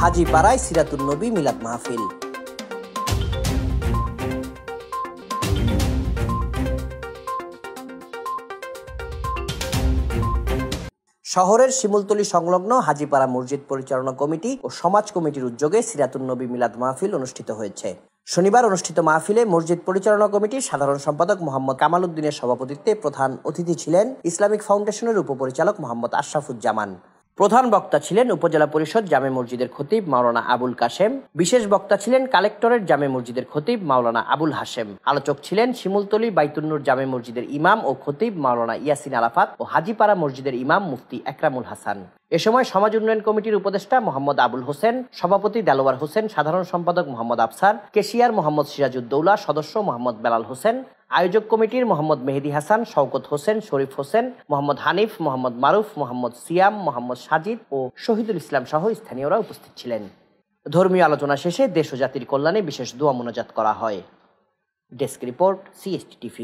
হাজীপাড়ায় সিরাতুন নবী মিলাদ মাহফিল। শহরের শিমুলতলী সংলগ্ন হাজীপাড়া মসজিদ পরিচালনা কমিটি ও সমাজ কমিটির উদ্যোগে সিরাতুন নবী মিলাদ মাহফিল অনুষ্ঠিত হয়েছে। শনিবার অনুষ্ঠিত মাহফিলে মসজিদ পরিচালনা কমিটির সাধারণ সম্পাদক মোহাম্মদ কামাল উদ্দিনের সভাপতিত্বে প্রধান অতিথি ছিলেন ইসলামিক ফাউন্ডেশনের উপপরিচালক মোহাম্মদ আশরাফুজ্জামান। প্রধান বক্তা ছিলেন উপজেলা পরিষদ জামে মসজিদের খতিব মাওলানা আবুল কাশেম। বিশেষ বক্তা ছিলেন কালেক্টরেট জামে মসজিদের খতিব মাওলানা আবুল হাশেম। আলোচক ছিলেন শিমুলতলী বাইতুন্নুর জামে মসজিদের ইমাম ও খতিব মাওলানা ইয়াসিন আরাফাত ও হাজীপাড়া মসজিদের ইমাম মুফতি একরামুল হাসান। এ সময় সমাজ উন্নয়ন কমিটির উপদেষ্টা মোহাম্মদ আবুল হোসেন, সভাপতি দেলোয়ার হোসেন, সাধারণ সম্পাদক মোহাম্মদ আফসার, কেশিয়ার মোহাম্মদ সিরাজউদ্দৌলা, সদস্য মোহাম্মদ বেলাল হোসেন, আয়োজক কমিটির মোহাম্মদ মেহেদি হাসান, শওকত হোসেন, শরীফ হোসেন, মোহাম্মদ হানিফ, মোহাম্মদ মারুফ, মোহাম্মদ সিয়াম, মোহাম্মদ সাজিদ ও শহীদুল ইসলাম সহ স্থানীয়রা উপস্থিত ছিলেন। ধর্মীয় আলোচনা শেষে দেশ ও জাতির কল্যাণে বিশেষ দোয়া মোনাজাত করা হয়। Desk report, CST TV।